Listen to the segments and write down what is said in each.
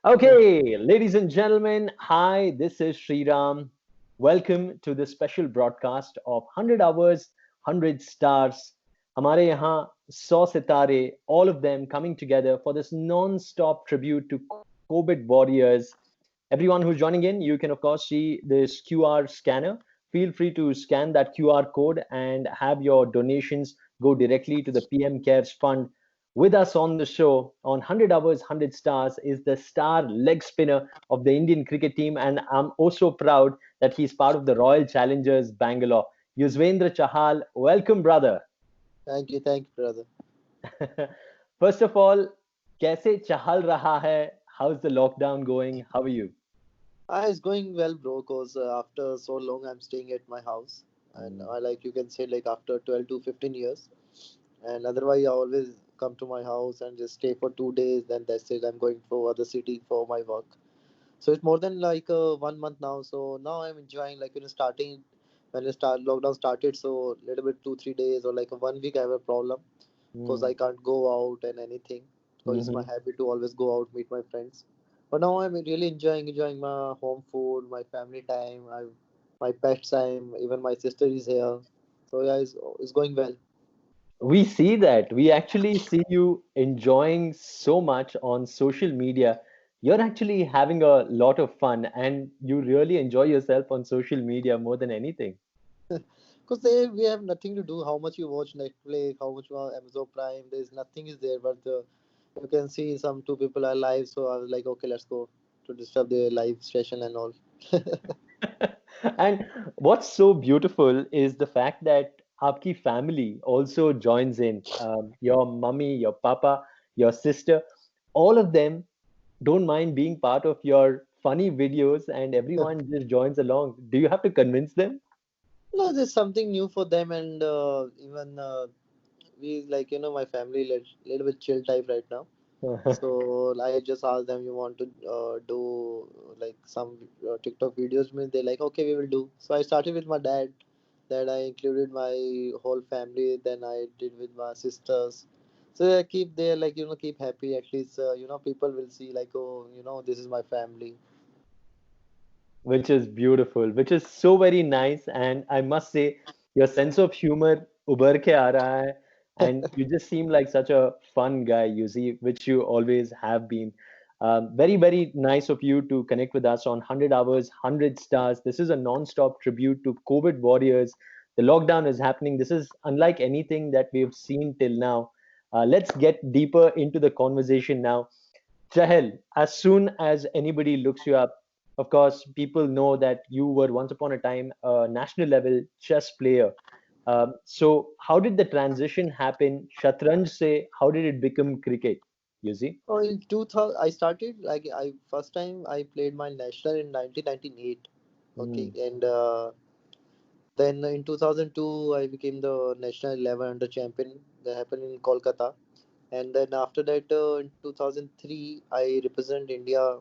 Okay, ladies and gentlemen, hi, this is Sriram. Welcome to this special broadcast of 100 Hours, 100 Stars. हमारे यहाँ 100 सितारे, all of them coming together for this non-stop tribute to COVID warriors. Everyone who's joining in, you can of course see this QR scanner. Feel free to scan that QR code and have your donations go directly to the PM Cares Fund. With us on the show on 100 Hours, 100 Stars is the star leg spinner of the Indian cricket team, and I'm also proud that he's part of the Royal Challengers Bangalore. Yuzvendra Chahal, welcome, brother. Thank you, brother. First of all, कैसे चहल रहा है? How's the lockdown going? How are you? It's going well, bro. Cause after so long, I'm staying at my house, and Mm. I like you can say like after 12 to 15 years, and otherwise I always come to my house and just stay for 2 days. Then that's it. I'm going for other city for my work. So it's more than like 1 month now. So now I'm enjoying like starting when the start lockdown started. So little bit 2 3 days or like a 1 week I have a problem because I Mm. can't go out and anything because it's my Mhm. habit to always go out meet my friends. But now I'm really enjoying my home food, my family time, my pet time. Even my sister is here, so yeah, it's going well. We see that. We actually see you enjoying so much on social media. You're actually having a lot of fun and you really enjoy yourself on social media more than anything. Because there we have nothing to do. How much you watch Netflix, how much you watch Amazon Prime, there's nothing is there. But you can see some two people are live, so I was like, okay, let's go to disturb their live session and all. And what's so beautiful is the fact that Aapki family also joins in. Your mummy, your papa, your sister, all of them don't mind being part of your funny videos and everyone just joins along. Do you have to convince them? No, there's something new for them, and even we like my family little bit chill type right now. So I just asked them, you want to do like some TikTok videos? Me, they like, okay, we will do. So I started with my dad. Then I included my whole family. Then I did with my sisters. So I keep there like keep happy. At least people will see like, oh, this is my family. Which is beautiful, which is so very nice. And I must say, your sense of humor उभर के आ रहा है, and you just seem like such a fun guy, you see, which you always have been. Very, very nice of you to connect with us on 100 Hours, 100 Stars. This is a non-stop tribute to COVID warriors. The lockdown is happening. This is unlike anything that we've seen till now. Let's get deeper into the conversation now. Chahel, as soon as anybody looks you up, of course, people know that you were once upon a time a national level chess player. So, how did the transition happen? Shatranj se, how did it become cricket? You see? Oh, in 2000, I started like I first time I played my national in 1998. Okay, Mm, and then in 2002, I became the national 11 under champion. That happened in Kolkata. And then after that, in 2003, I represent India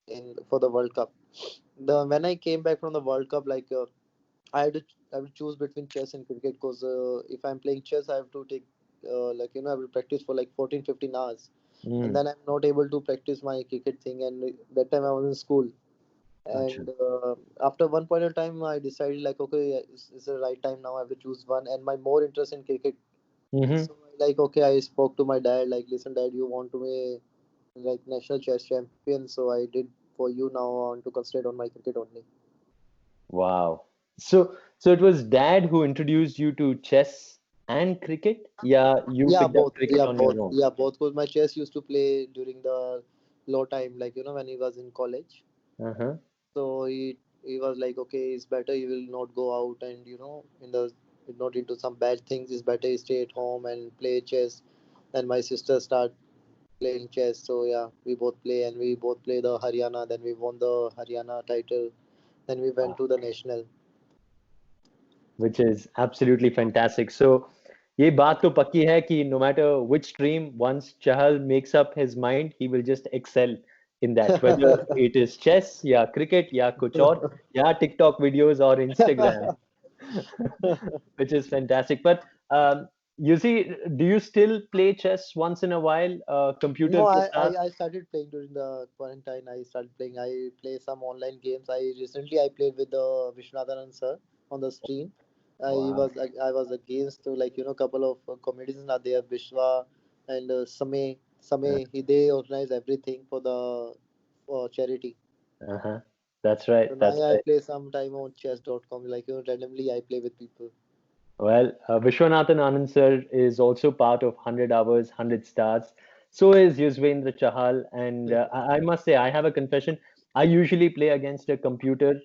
in for the World Cup. The when I came back from the World Cup, like I have to choose between chess and cricket because if I'm playing chess, I have to take like I will practice for like 14, 15 hours, and mm, then I'm not able to practice my cricket thing. And that time I was in school, acha. and after one point of time I decided like okay, it's the right time now. I have to choose one, and my more interest in cricket. Hmm. So like okay, I spoke to my dad like, listen, dad, you want to be like national chess champion, so I did for you now. I want to concentrate on my cricket only. Wow. So it was dad who introduced you to chess and cricket? Yeah, you Yeah, picked up both. cricket Yeah, on your both. own. Yeah, both. Because my chess used to play during the low time, like when he was in college. Uh-huh. So he was like, okay, it's better you will not go out and in the not into some bad things. It's better you stay at home and play chess. Then my sister start playing chess. So yeah, we both play and we both play the Haryana. Then we won the Haryana title. Then we went Wow. to the national. Which is absolutely fantastic. So ये बात तो पक्की है कि no matter which stream, once Chahal makes up his mind, he will just excel in that, whether it is chess या cricket या कुछ और या TikTok videos or Instagram, which is fantastic. But You see, do you still play chess once in a while? No, Computer ke saath? I started playing during the quarantine. I started playing. I play some online games. I played with Vishwanathan sir on the stream. Wow. I was against like couple of comedians are there, Vishwa and Samay. They organize everything for the charity. Uh-huh. That's right. So now That's I right. play some time on chess.com. Like randomly I play with people. Well, Vishwanathan Anand sir is also part of 100 Hours, 100 Stars. So is Yuzvendra Chahal. And I must say, I have a confession. I usually play against a computer,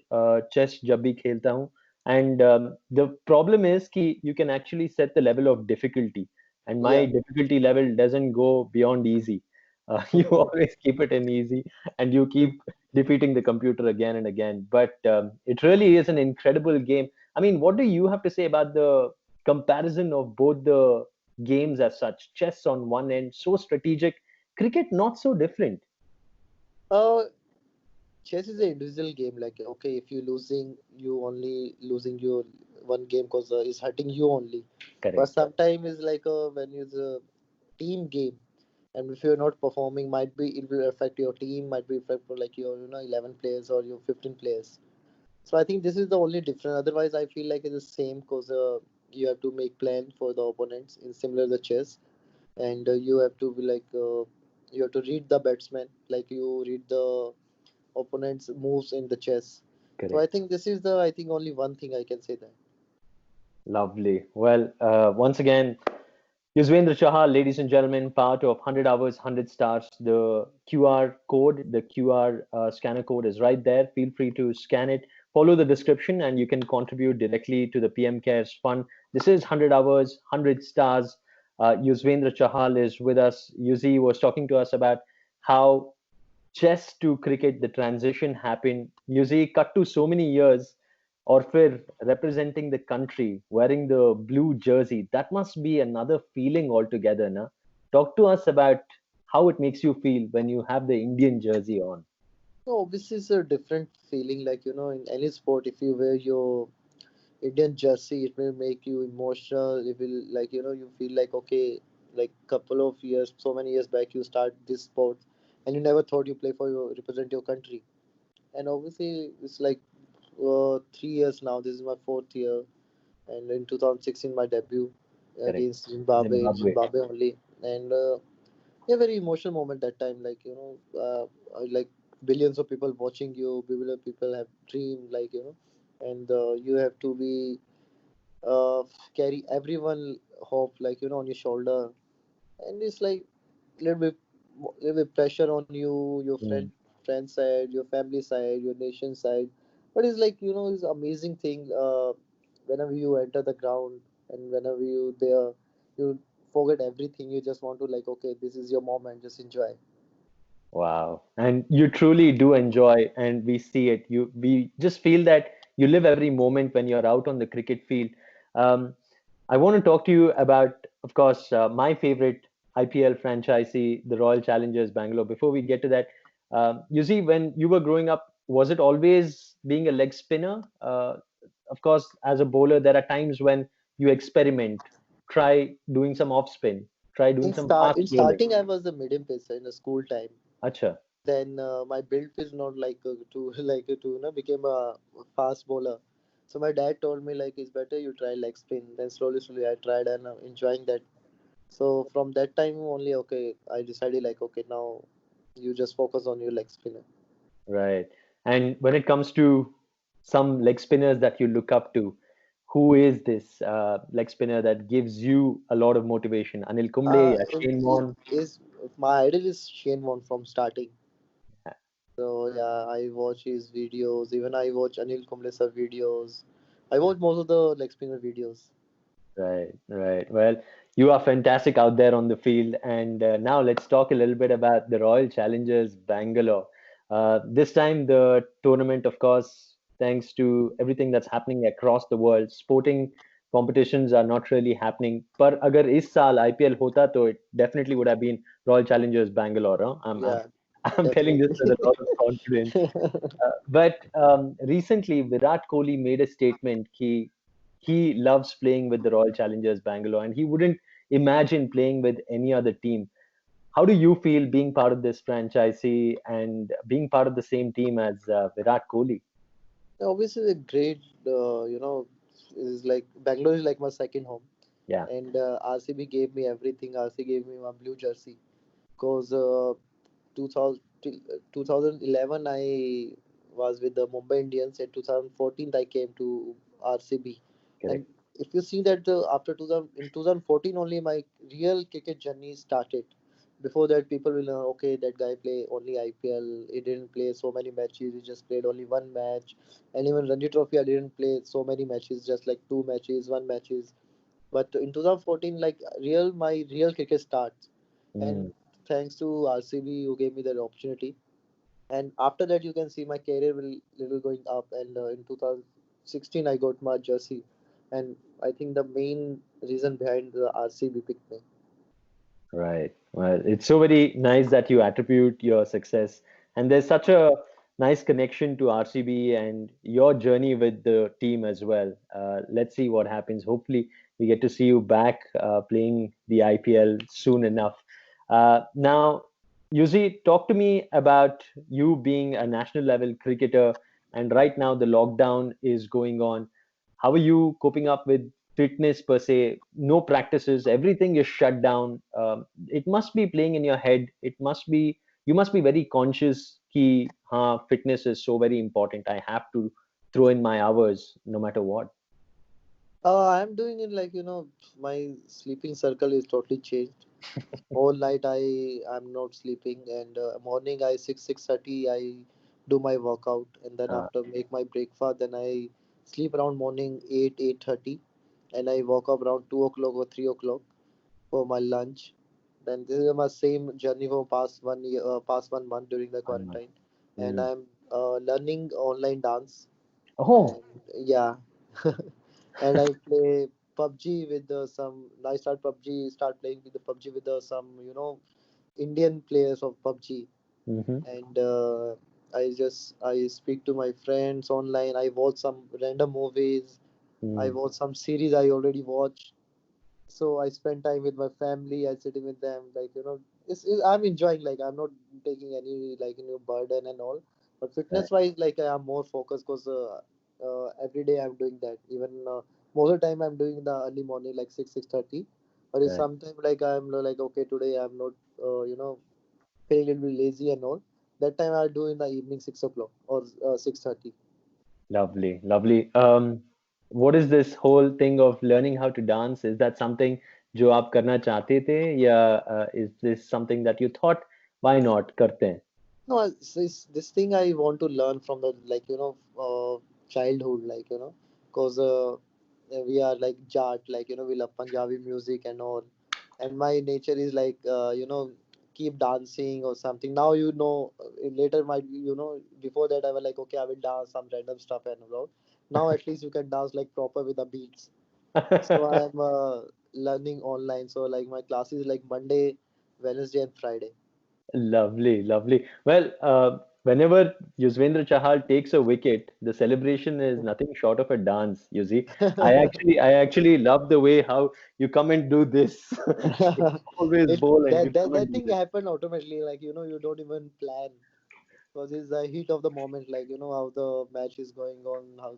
chess jab bhi khelta hu. And the problem is कि you can actually set the level of difficulty. And my Yeah. difficulty level doesn't go beyond easy. You always keep it in easy and you keep defeating the computer again and again. But it really is an incredible game. I mean, what do you have to say about the comparison of both the games as such? Chess on one end, so strategic, cricket not so different. Uh, Chess is an individual game. Like okay, if you losing, you only losing your one game because it's hurting you only. But Correct. sometimes it's like when it's a team game, and if you're not performing, might be it will affect your team. Might be affect for like your 11 players or your 15 players. So I think this is the only difference. Otherwise, I feel like it's the same because you have to make plan for the opponents in similar the chess, and you have to be like you have to read the batsman like you read the opponent's moves in the chess. So I Correct. think this is the I think only one thing I can say that. Lovely. Well, once again, Yuzvendra Chahal, ladies and gentlemen, part of 100 Hours, 100 Stars. The QR code, the QR scanner code is right there. Feel free to scan it. Follow the description, and you can contribute directly to the PM Cares Fund. This is 100 Hours, 100 Stars. Yuzvendra Chahal is with us. Yuzi was talking to us about how chess to cricket, the transition happened. Yuzi cut to so many years or for representing the country, wearing the blue jersey, that must be another feeling altogether, na? Talk to us about how it makes you feel when you have the Indian jersey on. So obviously it's a different feeling like in any sport if you wear your Indian jersey it will make you emotional. It will like you feel like okay like couple of years so many years back you start this sport and you never thought you play for your represent your country. And obviously it's like 3 years now. This is my fourth year, and in 2016 my debut Correct. against Zimbabwe, Zimbabwe. Zimbabwe only, and yeah, very emotional moment that time. Like like billions of people watching you, billions of people have dream, like and you have to be uh, carry everyone hope like on your shoulder, and it's like little bit little bit pressure on you, your Mm. friend side, your family side, your nation side. But it's like it's amazing thing. Whenever you enter the ground and whenever you there, you forget everything. You just want to like okay, this is your moment. Just enjoy. Wow. And you truly do enjoy, and we see it. We just feel that you live every moment when you're out on the cricket field. Um, I want to talk to you about, of course, my favorite IPL franchisee, the Royal Challengers Bangalore. Before we get to that, you see, when you were growing up, was it always being a leg spinner? Of course, as a bowler, there are times when you experiment, try doing some off spin, try doing some fast In bowling. starting, I was the medium pacer in the school time. Acha. Then my build is not like to like to became a fast bowler. So my dad told me like it's better you try leg spin. Then slowly I tried and I'm enjoying that. So from that time only, okay, I decided like okay now you just focus on your leg spinner. Right. And when it comes to some leg spinners that you look up to, who is this leg spinner that gives you a lot of motivation? Anil Kumble, Shane Warne? Is my idol is Shane Warne from starting. So yeah, I watch his videos. Even I watch Anil Kumble's videos. I watch most of the leg spinner videos. Right, right. Well, you are fantastic out there on the field. And now let's talk a little bit about the Royal Challengers Bangalore. This time, the tournament, of course, thanks to everything that's happening across the world, sporting competitions are not really happening. But agar is saal IPL hota, to it definitely would have been Royal Challengers Bangalore. Huh? Yeah, I'm telling this definitely. with a lot of confidence. But recently, Virat Kohli made a statement. He loves playing with the Royal Challengers Bangalore, and he wouldn't imagine playing with any other team. How do you feel being part of this franchisee and being part of the same team as Virat Kohli? Obviously, a great, is like Bangalore is like my second home, Yeah, and RCB gave me everything. RCB gave me my blue jersey because 2000, till, 2011 I was with the Mumbai Indians. In 2014 I came to RCB, and correct. if you see that after 2000 in 2014 only my real cricket journey started. Before that, people will know, okay, that guy play only IPL. He didn't play so many matches. He just played only one match. And even Ranji Trophy, I didn't play so many matches, just like two matches, one matches. But in 2014, like my real cricket starts, Mm, and thanks to RCB, who gave me that opportunity. And after that, you can see my career will little going up. And in 2016, I got my jersey, and I think the main reason behind the RCB picked me. right. Well, it's so very nice that you attribute your success, and there's such a nice connection to RCB and your journey with the team as well. Let's see what happens. Hopefully, we get to see you back playing the IPL soon enough. Now, Yuzi, talk to me about you being a national level cricketer, and right now the lockdown is going on. How are you coping up with fitness per se? No practices, everything is shut down. It must be playing in your head. It must be you must be very conscious कि हाँ fitness is so very important. I have to throw in my hours no matter what. I'm doing it like my sleeping circle is totally changed. All night I'm not sleeping, and morning I 6:30 I do my workout, and then Uh, after make my breakfast, then I sleep around morning 8:30, and I woke up around 2 o'clock or 3 o'clock for my lunch. Then this is my same journey for past 1 year, past 1 month during the I'm not. quarantine, and Mm. I'm learning online dance, Oh, and yeah, and I play PUBG with some. I start PUBG, start playing with the PUBG with some Indian players of PUBG, hmm. and I speak to my friends online. I watch some random movies. I Mm. watch some series I already watched. So I spend time with my family. I sitting with them, like I'm enjoying. Like I'm not taking any like burden and all. But Right, fitness wise, like I am more focused because every day I'm doing that. Even most of the time I'm doing the early morning, like 6:30. But it's right. sometimes like I'm like okay, today I'm not feeling a little bit lazy and all. That time I do in the evening 6 o'clock or 6:30. Lovely, lovely. What is this whole thing of learning how to dance? Is that something जो आप करना चाहते थे या is this something that you thought why not करते हैं? No, this thing I want to learn from the like childhood, like because we are like Jat, like we love Punjabi music and all, and my nature is like keep dancing or something. Now later might be before that I was like okay I will dance some random stuff and all. Now at least you can dance like proper with the beats. So I am learning online. So like my classes like Monday, Wednesday, and Friday. Lovely, lovely. Well, whenever Yuzvendra Chahal takes a wicket, the celebration is nothing short of a dance. You see, I actually love the way how you come and do this. You always it bowl and you that, that come and that do thing this. happen automatically, like you don't even plan because it's the heat of the moment, like how the match is going on, how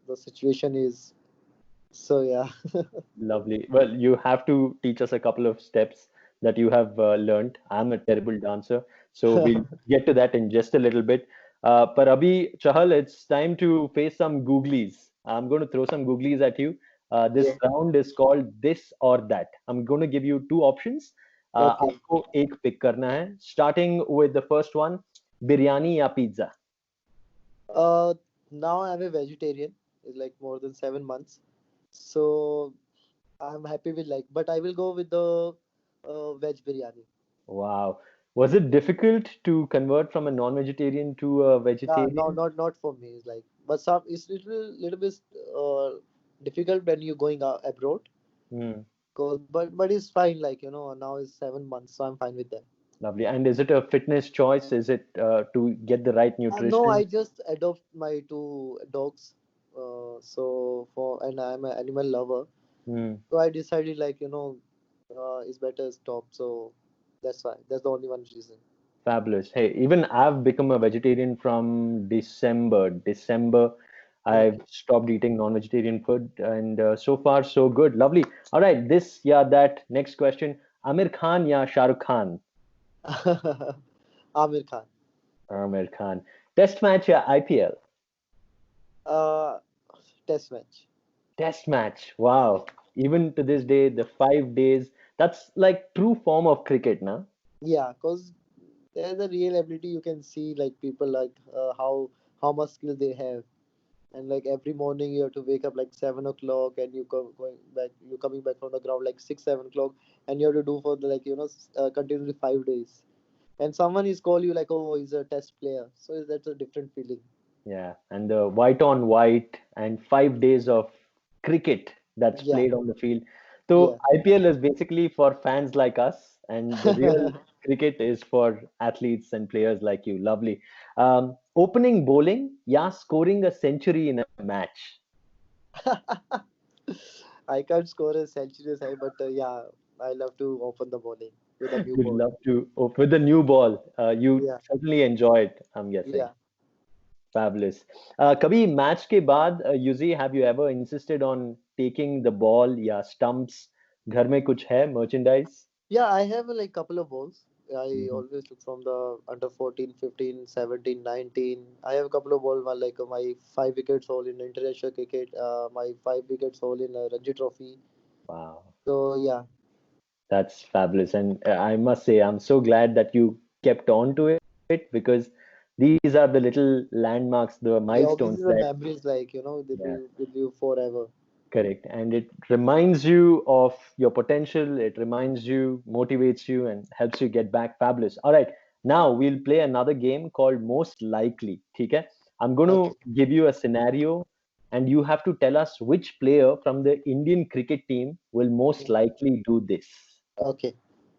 the situation is. So yeah. Lovely. Well, you have to teach us a couple of steps that you have learned. I'm a terrible dancer, so we'll get to that in just a little bit. But Abhi Chahal, it's time to face some googlies. I'm going to throw some googlies at you. This Yeah. round is called this or that. I'm going to give you two options. Okay. आपको एक pick करना है. Starting with the first one, biryani या pizza. uh Now I'm a vegetarian. It's like more than 7 months, so I'm happy with like, but I will go with the veg biryani. Wow. Was it difficult to convert from a non-vegetarian to a Yeah, no, vegetarian? not for me. It's like, but some it's little bit uh, difficult when you're going abroad. Hmm. Cause, but it's fine. Like now it's 7 months, so I'm fine with that. Lovely. And is it a fitness choice? Is it to get the right No, nutrition? I just adopt my two dogs. So for and I'm an animal lover. Hmm. So I decided like is better as top. So that's why. That's the only one reason. Fabulous. Hey, even I've become a vegetarian from December. December, I've Okay. stopped eating non-vegetarian food, and so far so good. Lovely. All right, this, yeah, that. Next question. Amir Khan, yeah, Shah Rukh Khan. Amir Khan. Amir Khan. Test match, yeah, IPL. Uh, Test match. Test match. Wow. Even to this day, the 5 days. That's like true form of cricket, na? Yeah, cause there's a real ability you can see like people like how much skill they have. And like every morning you have to wake up like 7 o'clock, and going back, you're coming back from the ground like 6 7 o'clock, and you have to do for the like continuously 5 days. And someone is call you like, oh, he's a test player, so that's a different feeling. Yeah, and the white on white and 5 days of cricket that's Yeah, played on the field. yeah. So IPL is basically for fans like us, and the real cricket is for athletes and players like you. Lovely. Opening bowling, yeah, scoring a century in a match. I can't score a century high, but yeah, I love to open the bowling with a new Would ball. love to. Oh, with the new ball, you Yeah, certainly enjoy it, I'm guessing. yeah. Fabulous. कभी match के बाद UG have you ever insisted on taking the ball या stumps? घर में कुछ है merchandise? Yeah, I have like couple of balls. I Mhm. always look from the under 14, 15, 17, 19. I have a couple of balls, like my 5 wickets haul in international cricket, my 5 wickets haul in Ranji Trophy. Wow, So yeah, that's fabulous. And I must say, I'm so glad that you kept on to it because these are the little landmarks, the yeah. milestones Obviously, that, the memories like that yeah. will with you forever. Correct. And it reminds you of your potential, it reminds you, motivates you, and helps you get back. Fabulous. All right. Now we'll play another game called Most Likely. Okay? I'm going Okay, to give you a scenario, and you have to tell us which player from the Indian cricket team will most likely do this. okay.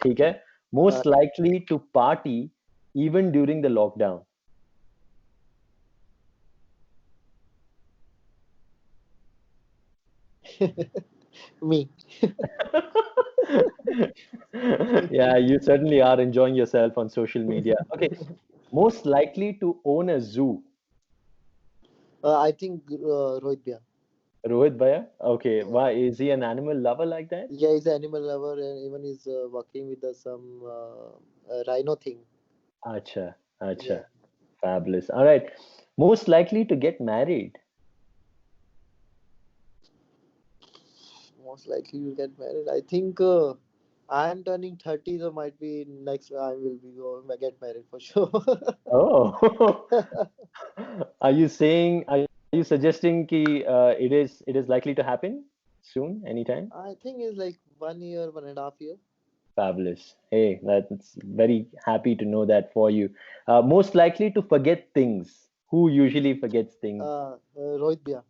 Okay? Uh, Most likely to party even during the lockdown. Me. Yeah, you certainly are enjoying yourself on social media. Okay, most likely to own a zoo. I think Rohit Bhai. Rohit Bhaiya. Okay, Yeah, why is he an animal lover like that? yeah. He's an animal lover, and even he's working with some rhino thing. Acha, Yeah. acha. Fabulous. All right. Most likely to get married. Most likely you'll get married. I think I am turning 30, so might be next I will be going to get married for sure. Oh, are you suggesting it is likely to happen soon, anytime? I think it's like 1 year, 1.5 year. Fabulous. Hey, that's very happy to know that for you. Most likely to forget things. Who usually forgets things? Rohit Bhai.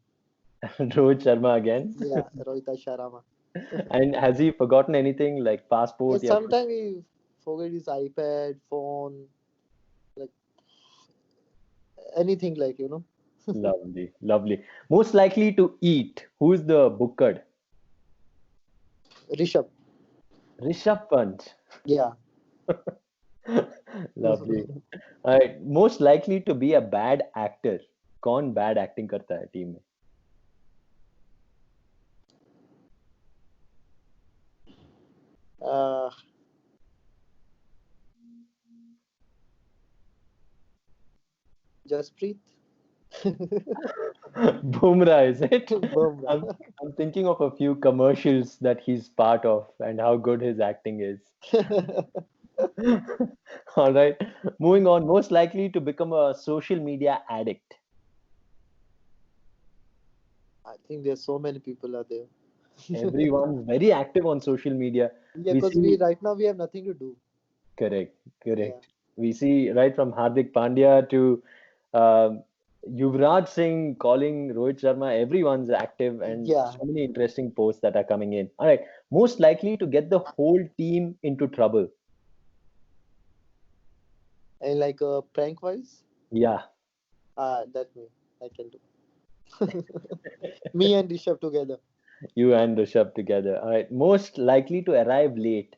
Rohit Sharma again. Yeah, Rohit Sharma. And has he forgotten anything like Yeah, passport? Yeah, sometimes he forget his iPad, phone, like anything like. lovely, lovely. Most likely to eat. Who's the bookard? Rishabh. Rishabh Pant. Yeah. Lovely. All right. Most likely to be a bad actor. कौन bad acting करता है team में? uh, Jasprit. Bumrah, is it? Bumrah. I'm I'm thinking of a few commercials that he's part of and how good his acting is. All right. Moving on. Most likely to become a social media addict. I think there's so many people are there. Everyone's very active on social media. Yeah, We because we see, right now we have nothing to do. correct, Yeah. correct. We see right from Hardik Pandya to Yuvraj Singh calling Rohit Sharma. Everyone's active and Yeah. so many interesting posts that are coming in. All right. Most likely to get the whole team into trouble. And like prank wise, Yeah. that me I can do. Me and Rishabh together. You and Rishabh together. All right. Most likely to arrive late.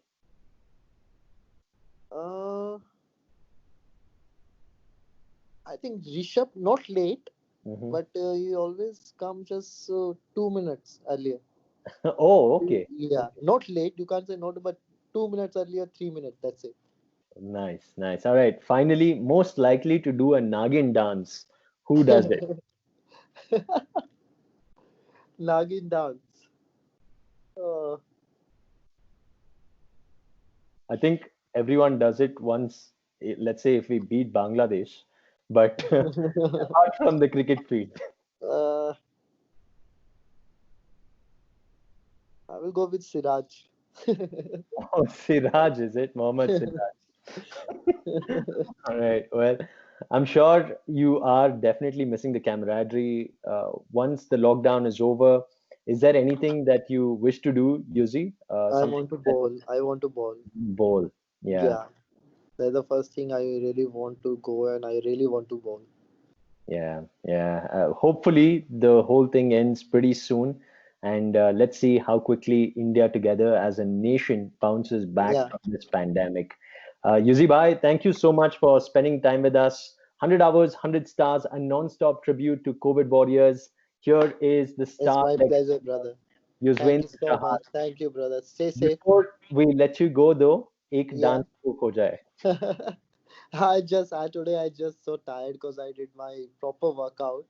Uh, I think Rishabh not late, Hmm. but he always come just 2 minutes earlier. Oh, okay. Yeah, not late. You can't say not, but 2 minutes earlier, 3 minutes. That's it. Nice, nice. All right. Finally, most likely to do a Nagin dance. Who does it? Nagin dance. Uh, I think everyone does it once. Let's say if we beat Bangladesh, but apart from the cricket field. uh, I will go with Siraj. Oh, Siraj, is it? Mohammad Siraj. All right. Well, I'm sure you are definitely missing the camaraderie. Once the lockdown is over, is there anything that you wish to do, Yuzi? I Something want to that bowl. I want to bowl. bowl. Yeah, Yeah, that's the first thing I really want to go, and I really want to bowl. yeah, yeah. Hopefully, the whole thing ends pretty soon, and let's see how quickly India together as a nation bounces back Yeah, from this pandemic. Yuzi Bhai, thank you so much for spending time with us. 100 hours, 100 stars, a non-stop tribute to COVID warriors. Here is the it's star my pleasure, brother. Thank you Yuzvendra so Chahal. much. Thank you, brother. Stay safe. Before we let you go, though, एक Yeah. dance book हो जाए. I today I just so tired because I did my proper workout.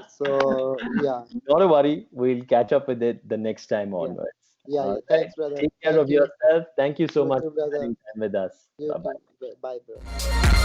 So yeah, Not a worry. We'll catch up with it the next time yeah, onwards. yeah, All yeah. right. Thanks, brother. Take care Thank of you. yourself. Thank you so You much too, for brother. spending time with us. You Bye bye. too. Bye, bro.